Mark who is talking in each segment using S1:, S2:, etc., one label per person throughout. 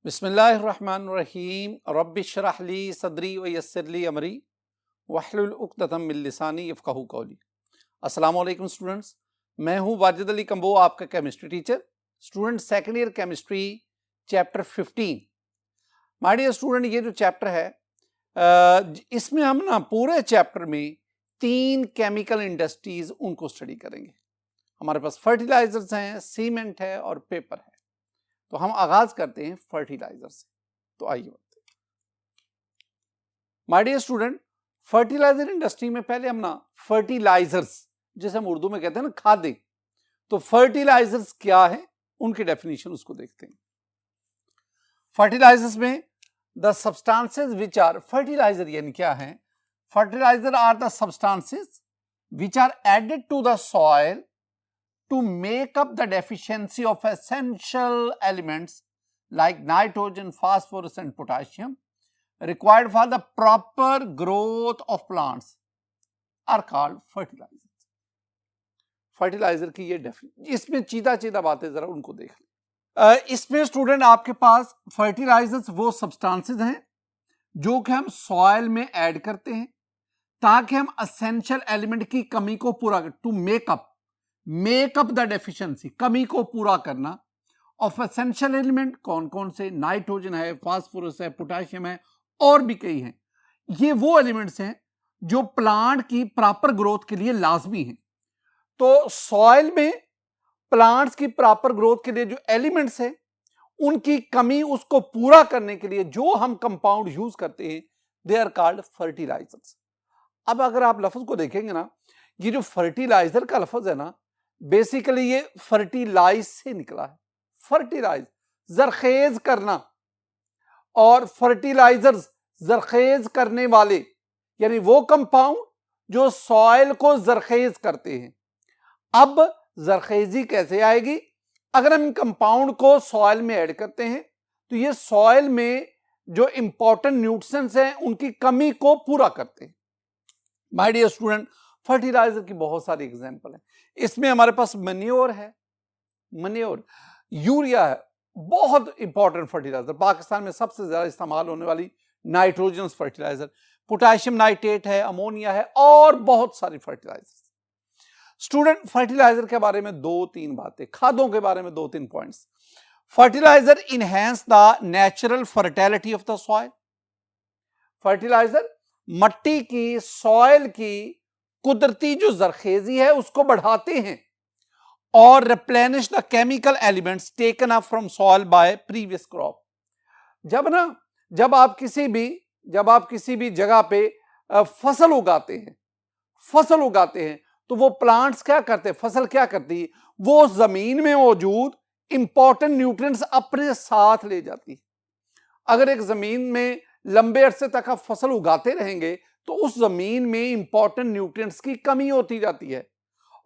S1: बिस्मिल्लाहिर्रहमानिर्रहीम रब्बिश्रह ली सदरी व यस्सिर ली अमरी वहलुल उक़दतम मिन लिसानी यफ़क़हू क़ौली। अस्सलामु अलैकुम स्टूडेंट्स, मैं हूं वाजिद अली कंबो, आपका chemistry teacher. Student second year chemistry chapter 15। My dear student, ये जो चैप्टर है इसमें हम ना पूरे चैप्टर में 3 केमिकल इंडस्ट्रीज उनको स्टडी करेंगे। हमारे पास फर्टिलाइजर्स हैं, सीमेंट है और पेपर है। तो हम आगाज करते हैं फर्टिलाइजर से। तो आइए बढ़ते हैं। My dear student, fertilizer industry में पहले हम ना फर्टिलाइजर्स, जिसे हम उर्दू में कहते हैं ना खादें, तो फर्टिलाइजर्स क्या है उनकी डेफिनेशन उसको देखते हैं। फर्टिलाइजर्स में the substances which are, fertilizer यानी क्या है? Fertilizer are the substances which are added to the soil to make up the deficiency of essential elements like nitrogen, phosphorus and potassium required for the proper growth of plants are called fertilizers. Fertilizer की ये definition, इसमें चीदा बातें जरा उनको देख लें। इसमें student आपके पास फर्टिलाइजर्स वो सब्सटेंसेस हैं जो कि हम सॉइल में ऐड करते हैं ताकि हम एसेंशियल एलिमेंट की कमी को पूरा कर, to make up the deficiency, कमी को पूरा करना ऑफ एसेंशियल एलिमेंट। कौन कौन से? नाइट्रोजन है, फास्फोरस है, पोटेशियम है और भी कई हैं। ये वो एलिमेंट्स हैं जो प्लांट की प्रॉपर ग्रोथ के लिए लाजमी हैं। तो सॉइल में प्लांट्स की प्रॉपर ग्रोथ के लिए जो एलिमेंट्स हैं उनकी कमी, उसको पूरा करने के लिए जो हम कंपाउंड यूज करते हैं, दे आर कॉल्ड फर्टिलाइजर्स। अब अगर आप लफ्ज को देखेंगे ना, ये जो फर्टिलाइजर का लफ्ज है ना, बेसिकली ये फर्टिलाइज से निकला है। फर्टिलाइज, जरखेज करना, और फर्टिलाइजर्स जरखेज करने वाले, यानी वो कंपाउंड जो सॉइल को जरखेज करते हैं। अब जरखेजी कैसे आएगी? अगर हम कंपाउंड को सॉइल में ऐड करते हैं तो ये सॉइल में जो इंपॉर्टेंट न्यूट्रिएंट्स हैं उनकी कमी को पूरा करते हैं। माय डियर स्टूडेंट, फर्टिलाइजर की बहुत सारी एग्जांपल है। इसमें हमारे पास मन्योर है, यूरिया है, बहुत इंपॉर्टेंट फर्टिलाइजर। पाकिस्तान में सबसे ज्यादा इस्तेमाल होने वाली नाइट्रोजन फर्टिलाइजर, पोटेशियम नाइट्रेट है, अमोनिया है और बहुत सारी फर्टिलाइजर। स्टूडेंट, फर्टिलाइजर के बारे में 2-3 बातें, खादों के बारे में 2-3 points. Fertilizer enhance the natural fertility of the soil. Fertilizer मट्टी की, सॉइल की कुदरती जो जरखेजी है उसको बढ़ाते हैं और replenish the chemical elements taken up from soil by previous crop. जब आप किसी भी जगह पे फसल उगाते हैं तो वो प्लांट्स क्या करते हैं, फसल क्या करती है, वो जमीन में मौजूद इंपॉर्टेंट न्यूट्रिएंट्स अपने साथ ले जाती है। अगर एक जमीन में लंबे अरसे तक आप फसल उगाते रहेंगे तो उस जमीन में इंपॉर्टेंट न्यूट्रिएंट्स की कमी होती जाती है,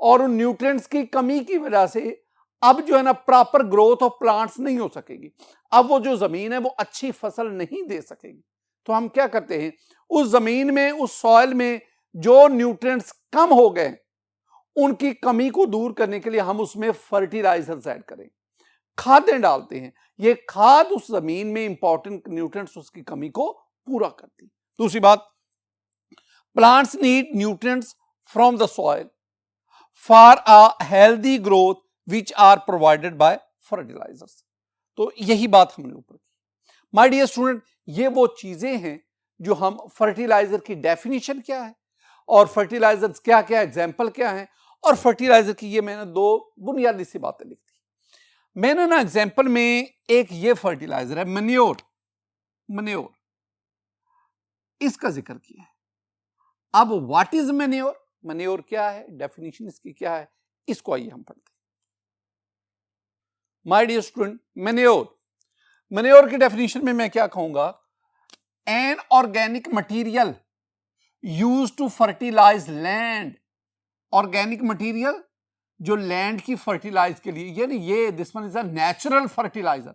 S1: और उन न्यूट्रिएंट्स की कमी की वजह से अब जो है ना प्रॉपर ग्रोथ ऑफ प्लांट्स नहीं हो सकेगी। अब वो जो जमीन है वो अच्छी फसल नहीं दे सकेगी। तो हम क्या करते हैं, उस जमीन में, उस सॉइल में जो न्यूट्रिएंट्स कम हो गए उनकी कमी को दूर करने के लिए हम उसमें फर्टिलाइजर्स ऐड करें, खादें डालते हैं। ये खाद उस जमीन में इंपॉर्टेंट न्यूट्रिएंट्स, उसकी कमी को पूरा करती है। दूसरी बात, plants need nutrients from the soil for a healthy growth which are provided by fertilizers। तो यही बात हमने ऊपर की। माय डियर स्टूडेंट, ये वो चीजें हैं जो हम फर्टिलाइजर की डेफिनेशन क्या है और फर्टिलाइजर्स क्या क्या एग्जाम्पल क्या है, और फर्टिलाइजर की ये मैंने 2 बुनियादी सी बातें लिखी। मैंने ना एग्जाम्पल में एक ये फर्टिलाइजर है मन्योर, इसका जिक्र किया है। अब व्हाट इज मन्योर क्या है, डेफिनेशन इसकी क्या है, इसको आइए हम पढ़ते हैं। माय डियर स्टूडेंट, मन्योर की डेफिनेशन में मैं क्या कहूंगा, an organic material used to fertilize land. Organic material जो लैंड की फर्टिलाइज के लिए, यानी ये this one is a natural fertilizer.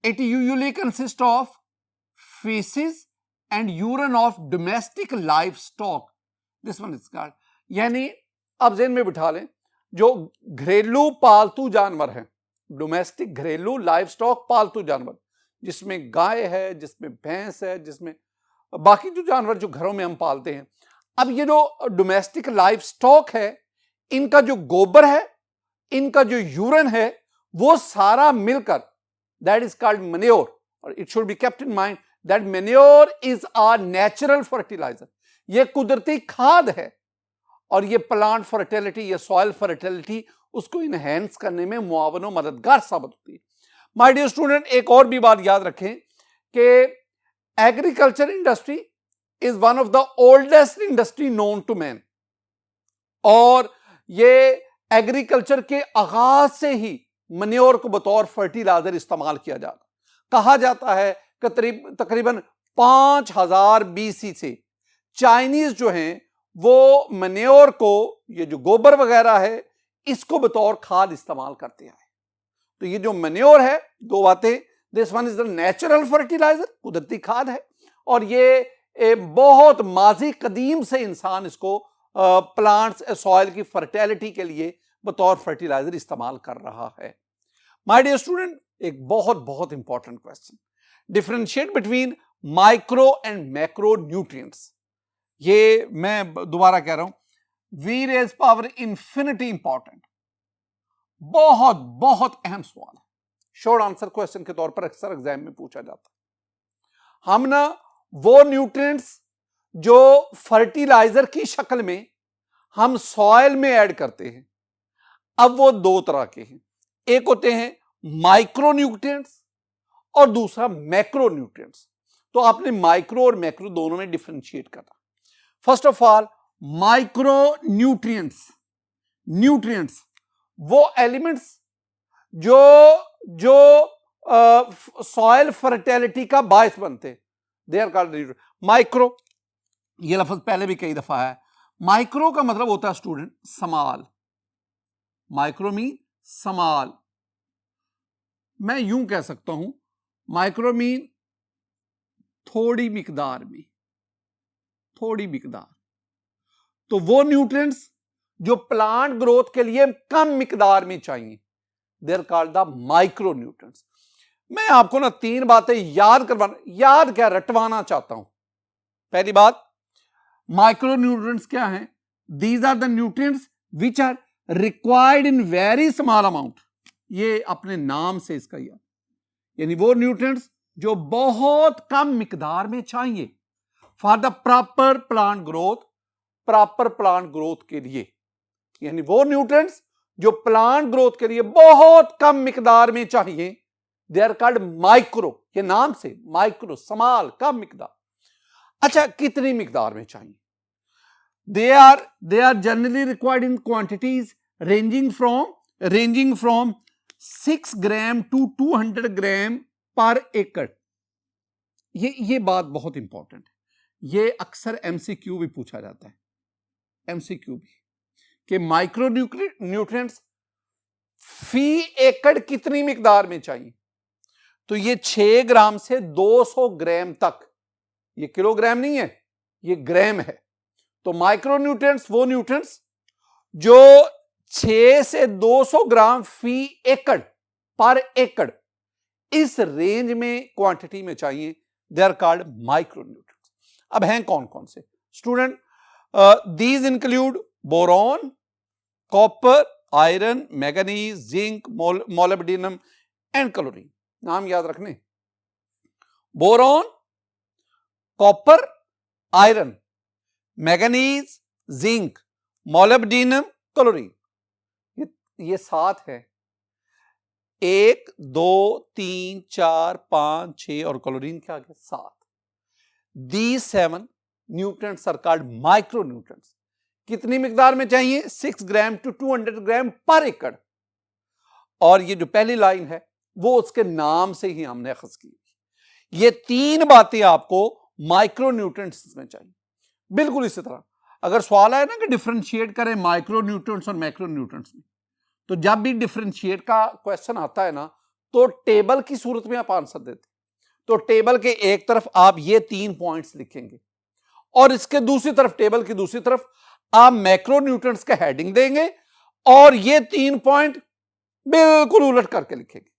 S1: It usually consist of faeces and urine of domestic livestock, this one is called. यानी आप ज़हन में बिठा लें, जो घरेलू पालतू जानवर हैं, डोमेस्टिक घरेलू लाइफ स्टॉक पालतू जानवर, जिसमें गाय है, जिसमें भैंस है, जिसमें बाकी जो जानवर जो घरों में हम पालते हैं। अब ये जो डोमेस्टिक लाइफ स्टॉक है, इनका जो गोबर है, इनका जो यूरिन है, वो सारा मिलकर दैट इज कॉल्ड मैन्योर। और it should be kept in mind that manure is a natural fertilizer. ये कुदरती खाद है और ये प्लांट फर्टिलिटी, ये सॉइल फर्टिलिटी उसको इनहेंस करने में मुआवन और मददगार साबित होती है। माय डियर स्टूडेंट, एक और भी बात याद रखें कि agriculture industry is one of the oldest industry known to man, और ये एग्रीकल्चर के आगाज से ही मैन्योर को बतौर फर्टिलाइजर इस्तेमाल किया जाता। कहा जाता है कि तकरीबन 5000 BC से चाइनीज जो हैं वो मैन्योर को, ये जो गोबर वगैरह है, इसको बतौर खाद इस्तेमाल करते हैं। तो ये जो मैन्योर है, दो बातें, this one is the natural fertilizer, कुदरती खाद है, और ये बहुत माजी कदीम से इंसान इसको प्लांट्स सॉइल की फर्टिलिटी के लिए बतौर फर्टिलाइजर इस्तेमाल कर रहा है। माय डियर स्टूडेंट, एक बहुत बहुत important question, differentiate between micro and macro nutrients. ये मैं दोबारा कह रहा हूं, we raise power infinity important, बहुत बहुत अहम सवाल है, शॉर्ट आंसर क्वेश्चन के तौर पर अक्सर एग्जाम में पूछा जाता है। हम ना वो न्यूट्रिएंट्स जो फर्टिलाइजर की शक्ल में हम सॉइल में ऐड करते हैं, अब वो दो तरह के हैं, एक होते हैं माइक्रो न्यूट्रिएंट्स और दूसरा मैक्रो न्यूट्रिएंट्स। तो आपने माइक्रो और मैक्रो दोनों में डिफरेंशिएट करना। First of all, micro nutrients, nutrients वो एलिमेंट्स जो सॉइल फर्टिलिटी का बायस बनते, दे आर कॉल्ड माइक्रो। ये लफ्ज पहले भी कई दफा है। माइक्रो का मतलब होता है student small, micro mean small. मैं यूं कह सकता हूं, माइक्रो मीन थोड़ी मिकदार में, थोड़ी मिकदार। तो वो न्यूट्रिएंट्स जो प्लांट ग्रोथ के लिए कम मिकदार में चाहिए, they are called the micro nutrients. मैं आपको ना तीन बातें याद क्या रटवाना चाहता हूं। पहली बात, माइक्रो न्यूट्रिएंट्स क्या हैं? These are the nutrients which are required in very small amount. ये अपने नाम से इसका यानी वो न्यूट्रिएंट्स जो बहुत कम मिकदार में चाहिए for the proper plant growth, proper plant growth के लिए, यानी वो न्यूट्रिएंट्स जो प्लांट ग्रोथ के लिए बहुत कम मिकदार में चाहिए, दे आर कॉल्ड माइक्रो। ये नाम से माइक्रो, स्मॉल, कम मिकदार। अच्छा, कितनी मिकदार में चाहिए? They are generally required in quantities ranging from 6 gram to 200 gram per एकड़। ये बात बहुत इंपॉर्टेंट है, ये अक्सर एमसीक्यू भी पूछा जाता है, एमसीक्यू भी, कि माइक्रो न्यूट्रिएंट्स फी एकड़ कितनी मिकदार में चाहिए। तो ये 6 ग्राम से 200 ग्राम तक, ये किलोग्राम नहीं है, ये ग्राम है। तो माइक्रो न्यूट्रिएंट्स वो न्यूट्रिएंट्स जो 6 से 200 ग्राम फी एकड़, पर एकड़, इस रेंज में क्वांटिटी में चाहिए, they are called micro nutrients. अब हैं कौन कौन से student? These include boron, copper, iron, manganese, zinc, molybdenum and chlorine. नाम याद रखने, boron, copper, iron, manganese, zinc, molybdenum, chlorine. ये 7 है, 1 2 3 4 5 6 और क्लोरीन क्या आ गया 7। These 7 nutrients are called micronutrients। कितनी मिकदार में चाहिए? 6 ग्राम टू 200 ग्राम पर एकड़। और ये जो पहली लाइन है वो उसके नाम से ही हमने अखज की। ये 3 बातें आपको माइक्रो न्यूट्रिएंट्स में चाहिए। बिल्कुल इसी तरह अगर सवाल आए ना कि डिफरेंशिएट करें माइक्रो न्यूट्रिएंट्स और मैक्रो न्यूट्रिएंट्स में, तो जब भी डिफरेंशिएट का क्वेश्चन आता है ना, तो टेबल की सूरत में आप आंसर देते। तो टेबल के एक तरफ आप ये 3 पॉइंट्स लिखेंगे और इसके दूसरी तरफ, टेबल की दूसरी तरफ आप मैक्रो न्यूट्रिएंट्स का हेडिंग देंगे और ये 3 पॉइंट बिल्कुल उलट करके लिखेंगे।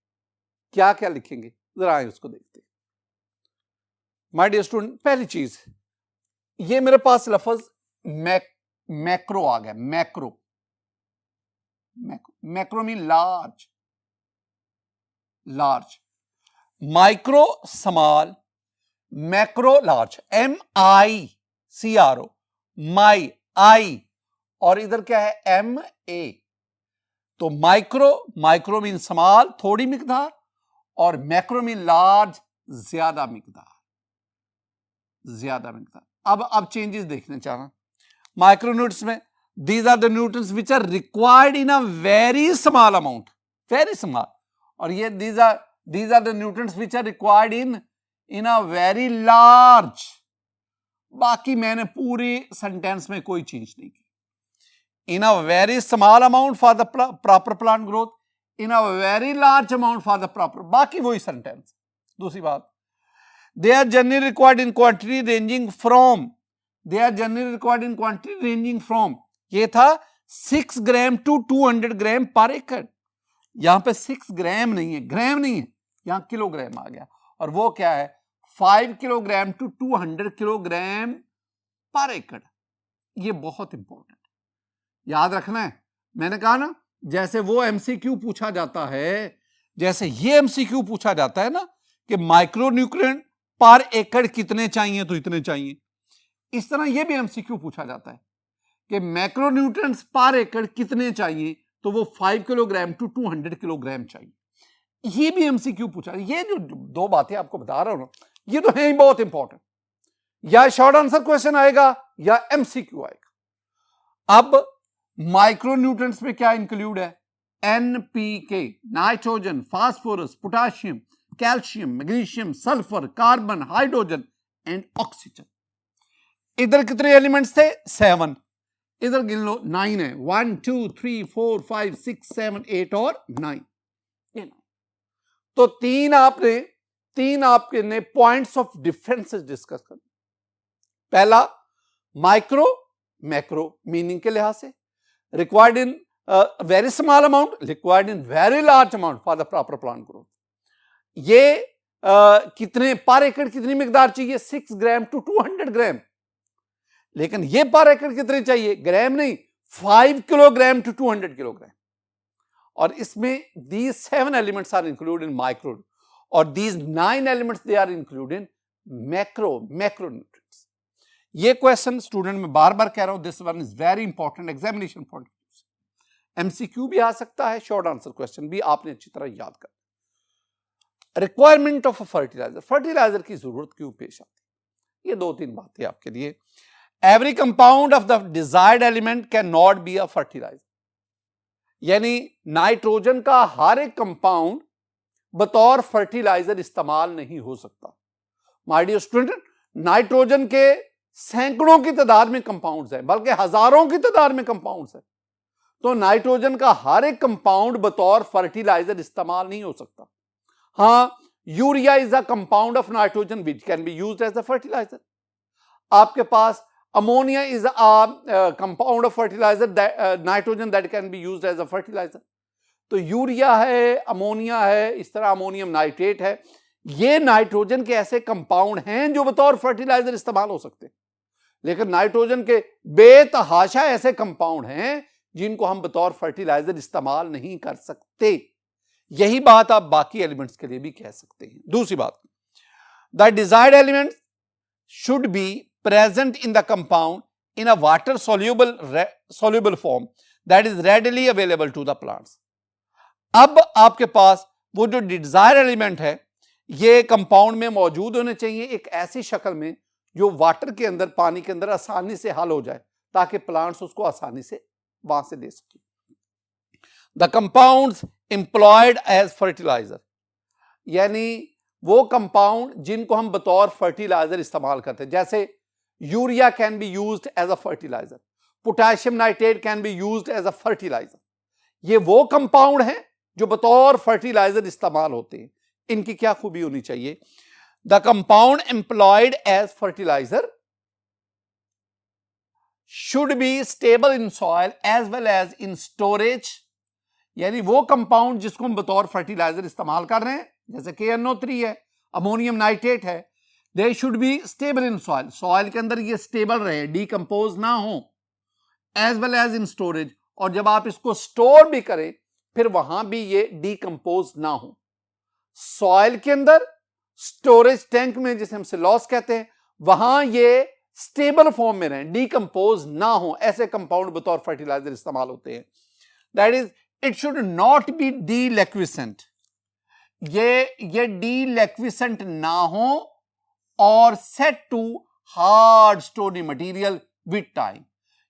S1: क्या क्या लिखेंगे जरा आइए उसको देखते हैं। माय डियर स्टूडेंट, पहली चीज, ये मेरे पास लफ्ज मैक्रो आ गया। Macro macro mean large, large. Micro small, macro large. MICRO, माई, आई, और इधर क्या है MA। तो माइक्रो मीन स्मॉल, थोड़ी मिकदार, और मैक्रो मीन लार्ज, ज्यादा मिकदार, ज्यादा मिकदार। अब चेंजेस देखने चाह रहा हूं माइक्रोन्यूट्रंस में। These are the nutrients which are required in a very small amount, very small. और ये these are the nutrients which are required in a very large. बाकी मैंने पूरे सेंटेंस में कोई चेंज नहीं की। In a very small amount for the proper plant growth, in a very large amount for the proper, बाकी वही sentence. दूसरी बात, they are generally required in quantity ranging from, they are generally required in quantity ranging from, ये था 6 gram to 200 gram per एकड़। यहां पे 6 ग्राम नहीं है, ग्राम नहीं है, यहां किलोग्राम आ गया। और वो क्या है 5 किलोग्राम टू 200 किलोग्राम पर एकड़। ये बहुत इंपॉर्टेंट, याद रखना है। मैंने कहा ना, जैसे वो एमसीक्यू पूछा जाता है, जैसे ये एमसीक्यू पूछा जाता है ना कि माइक्रो न्यूट्रिएंट पर एकड़ कितने चाहिए, तो इतने चाहिए। इस तरह यह भी एमसीक्यू पूछा जाता है कि मैक्रो न्यूट्रिएंट्स पर एकड़ कितने चाहिए, तो वो 5 किलोग्राम टू 200 किलोग्राम चाहिए। ये भी एमसीक्यू पूछा। ये जो दो बातें आपको बता रहा हूं, ये तो है ही बहुत इंपॉर्टेंट। या शॉर्ट आंसर क्वेश्चन आएगा या एमसीक्यू आएगा। अब माइक्रो न्यूट्रिएंट्स में क्या इंक्लूड है? NPK, nitrogen, phosphorus, potassium, calcium, magnesium, sulphur, carbon, hydrogen and oxygen. इधर कितने एलिमेंट्स थे? 7। इधर गिन लो 9 है। 1 2 3 4 5 6 7 8 और 9। तो तीन आपने पॉइंट्स ऑफ डिफरेंसेस डिस्कस कर। पहला माइक्रो मैक्रो मीनिंग के लिहाज से, required in very small amount, required in very large amount for the proper plant growth. ये कितने पर एकड़ कितनी मिकदार चाहिए? 6 ग्राम टू 200 ग्राम। लेकिन ये पर एकड़ कितने चाहिए? ग्राम नहीं, 5 किलोग्राम टू 200 किलोग्राम। और इसमें these 7 elements are included in micro, और these 9 elements they are included in macronutrients। ये क्वेश्चन स्टूडेंट में बार बार कह रहा हूं, this one is very important examination point. MCQ भी आ सकता है, शॉर्ट आंसर क्वेश्चन भी आपने अच्छी तरह याद कर। Requirement of a fertilizer, fertilizer की जरूरत क्यों पेश आती है? ये 2-3 बातें आपके लिए। Every compound of the desired element can not be a fertiliser, यानी नाइट्रोजन का हर एक कंपाउंड बतौर फर्टिलाइजर इस्तेमाल नहीं हो सकता। माय डियर स्टूडेंट, नाइट्रोजन के सैकड़ों की तादाद में कंपाउंड्स हैं, बल्कि हजारों की तादाद में कंपाउंड्स हैं। तो नाइट्रोजन का हर एक कंपाउंड बतौर फर्टिलाइजर इस्तेमाल नहीं हो सकता। हाँ, urea is a compound of nitrogen which can be used as a fertiliser. आपके पास ammonia is a compound of fertiliser nitrogen that can be used as a fertiliser. तो यूरिया है, अमोनिया है, इस तरह अमोनियम नाइट्रेट है, ये nitrogen के ऐसे कंपाउंड हैं जो बतौर फर्टिलाइजर इस्तेमाल हो सकते हैं। लेकिन नाइट्रोजन के बेतहाशा ऐसे कंपाउंड हैं जिनको हम बतौर फर्टिलाइजर इस्तेमाल नहीं कर सकते। यही बात आप बाकी एलिमेंट्स के लिए भी कह सकते हैं। दूसरी बात, the desired element should be present in the compound in a water soluble form that is readily available to the plants. अब आपके पास वो जो डिजायर्ड एलिमेंट है, ये कंपाउंड में मौजूद होने चाहिए एक ऐसी शक्ल में जो वाटर के अंदर, पानी के अंदर आसानी से हल हो जाए, ताकि प्लांट्स उसको आसानी से वहां से ले सके। The compounds employed as fertilizer, यानी वो कंपाउंड जिनको हम बतौर फर्टिलाइजर इस्तेमाल करते हैं, जैसे urea can be used as a fertiliser, potassium nitrate can be used as a fertiliser. ये वो कंपाउंड हैं जो बतौर फर्टिलाइजर इस्तेमाल होते हैं। इनकी क्या खूबी होनी चाहिए? The compound employed as fertiliser should be stable in soil as well as in storage, यानी वो कंपाउंड जिसको हम बतौर फर्टिलाइजर इस्तेमाल कर रहे हैं, जैसे KNO3 है, अमोनियम नाइट्रेट है, they should be stable in soil, soil के अंदर ये स्टेबल रहे, डीकंपोज ना हो, as well as in storage, और जब आप इसको स्टोर भी करें फिर वहां भी ये डीकंपोज ना हो। सॉइल के अंदर, स्टोरेज टैंक में जिसे हम सिलॉस कहते हैं, वहां ये स्टेबल फॉर्म में रहें, डीकंपोज ना हो, ऐसे कंपाउंड बतौर फर्टिलाइजर इस्तेमाल होते हैं। That is it should not be deliquescent, ये डीलिक्विसेंट ना हो, और set to hard stony material with time,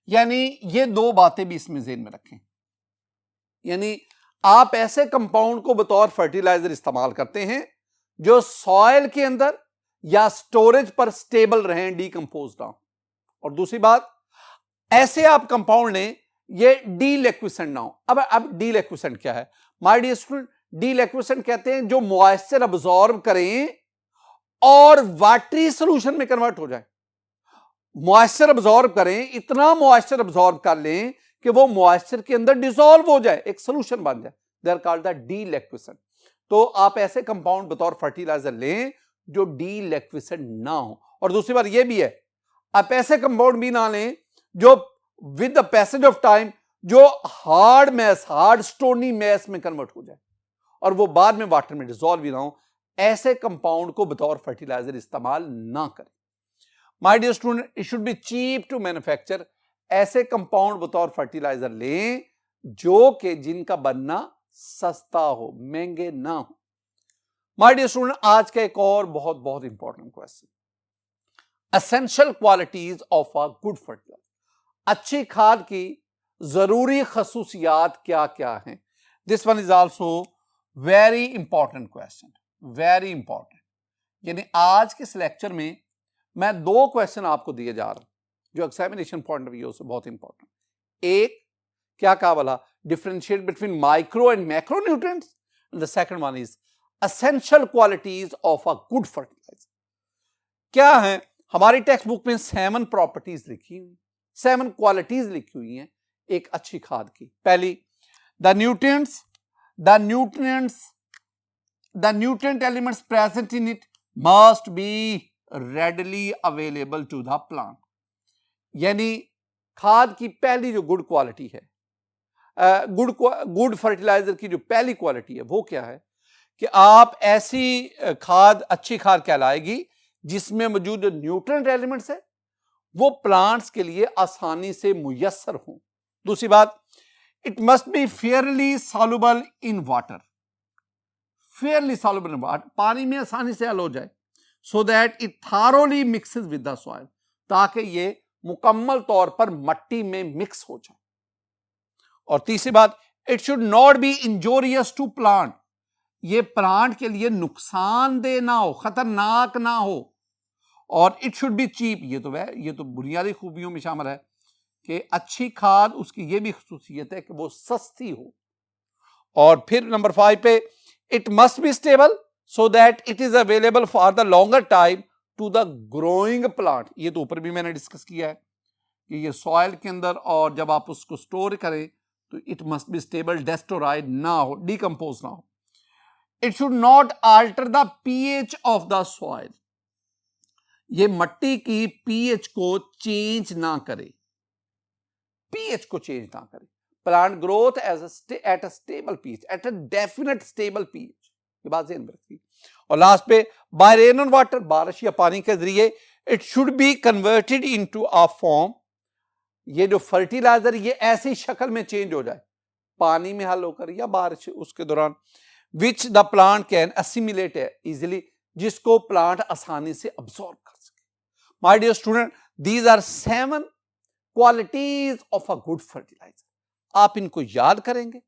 S1: यानी ये दो बातें भी इसमें ज़हन में रखें। यानी आप ऐसे कंपाउंड को बतौर फर्टिलाइजर इस्तेमाल करते हैं जो सॉइल के अंदर या स्टोरेज पर स्टेबल रहें, डीकंपोज ना हो। और दूसरी बात, ऐसे आप कंपाउंड लें ये डीलिक्विसेंट ना हो। अब डीलिक्विसेंट क्या है माय डियर स्टूडेंट? डीलिक्विसेंट कहते हैं जो मॉइस्चर अब्सॉर्ब करें और वाटरी सॉल्यूशन में कन्वर्ट हो जाए। मॉइस्चर अब्सॉर्ब करें, इतना मॉइस्चर अब्सॉर्ब कर लें कि वो मॉइस्चर के अंदर डिसॉल्व हो जाए, एक सॉल्यूशन बन जाए, they are called the deliquescent. तो आप ऐसे कंपाउंड बतौर फर्टिलाइजर लें जो डीलिक्विसेंट ना हो। और दूसरी बात ये भी है, आप ऐसे कंपाउंड भी ना लें जो with the passage of time जो hard mass, hard stony mass में कन्वर्ट हो जाए और वो बाद में वाटर में डिसॉल्व भी ना हो। ऐसे कंपाउंड को बतौर फर्टिलाइजर इस्तेमाल ना करें। My dear student, it should be cheap to manufacture. ऐसे कंपाउंड बतौर फर्टिलाइजर लें जो कि जिनका बनना सस्ता हो, महंगे ना हो। माय डियर स्टूडेंट, आज का एक और बहुत बहुत important question, essential qualities of a good fertiliser. अच्छी खाद की जरूरी खसूसियात क्या क्या हैं? This one is also very important question, very important. यानी आज के इस लेक्चर में मैं दो क्वेश्चन आपको दिए जा रहा हूं जो एग्जामिनेशन पॉइंट ऑफ व्यू से बहुत इंपॉर्टेंट। एक, क्या कहा वाला, differentiate between micro and macro nutrients, and the second one is essential qualities of a good fertiliser. क्या है? हमारी टेक्स्ट बुक में 7 प्रॉपर्टीज लिखी हुई, 7 क्वालिटीज लिखी हुई हैं एक अच्छी खाद की। पहली, the nutrient elements present in it must be readily available to the plant. यानी खाद की पहली जो गुड क्वालिटी है, गुड फर्टिलाइजर की जो पहली क्वालिटी है वो क्या है कि आप ऐसी खाद, अच्छी खाद कहलाएगी जिसमें मौजूद जो न्यूट्रिएंट एलिमेंट्स है वो प्लांट्स के लिए आसानी से मुयस्सर हों। दूसरी बात, it must B Fairlie soluble in water, Fairlie soluble in water, पानी में आसानी से हल हो जाए, सो that it thoroughly mixes with the soil, ताकि ये मुकम्मल तौर पर मट्टी में मिक्स हो जाए। और तीसरी बात, it should not be injurious to plant, ये प्लांट के लिए नुकसानदेह ना हो, खतरनाक ना हो। और इट शुड बी चीप, ये तो बुनियादी खूबियों में शामिल है कि अच्छी खाद, उसकी ये भी खसूसियत है कि वो सस्ती हो। और फिर नंबर 5 पे, it must be stable so that it is available for the longer time to the growing plant. ये तो ऊपर भी मैंने डिस्कस किया है कि ये सॉइल के अंदर, और जब आप उसको स्टोर करें तो it must be stable, destroyed ना हो, डीकंपोज ना हो। It should not alter the pH of the soil, ये मट्टी की पीएच को चेंज ना करे, पीएच को चेंज ना करे। Plant growth at a stable pH, at a definite stable pH, ये बात ध्यान में रखिए। और लास्ट पे, बाय रेन ऑन वाटर, बारिश या पानी के जरिए, it should be converted into a form, ये जो फर्टिलाइजर ये ऐसी शक्ल में चेंज हो जाए, पानी में हल होकर या बारिश उसके दौरान, which the plant can assimilate easily, जिसको प्लांट आसानी से अब्सॉर्ब कर सके। My dear student, these are 7 qualities of a good fertiliser. आप इनको याद करेंगे,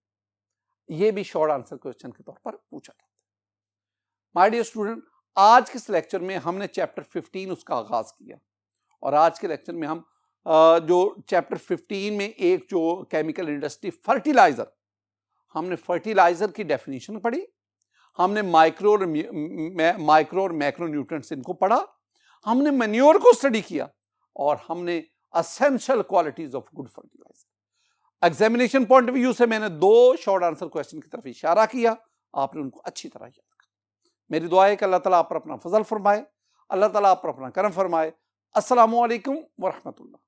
S1: ये भी शॉर्ट आंसर क्वेश्चन के तौर पर पूछा जाता है। माय डियर स्टूडेंट, आज के इस लेक्चर में हमने चैप्टर 15 उसका आगाज किया, और आज के लेक्चर में हम जो चैप्टर 15 में एक जो केमिकल इंडस्ट्री फर्टिलाइजर, हमने फर्टिलाइजर की डेफिनेशन पढ़ी, हमने माइक्रो और मैक्रो न्यूट्रिएंट्स इनको पढ़ा, हमने मैन्योर को स्टडी किया, और हमने essential qualities of good fertiliser. Examination point of view से मैंने 2 शॉर्ट आंसर क्वेश्चन की तरफ इशारा किया, आपने उनको अच्छी तरह याद रखा। मेरी दुआ है कि अल्लाह ताला आप पर अपना फजल फरमाए, अल्लाह ताला आप पर अपना करम फरमाए। अस्सलामु अलैकुम व रहमतुल्लाह।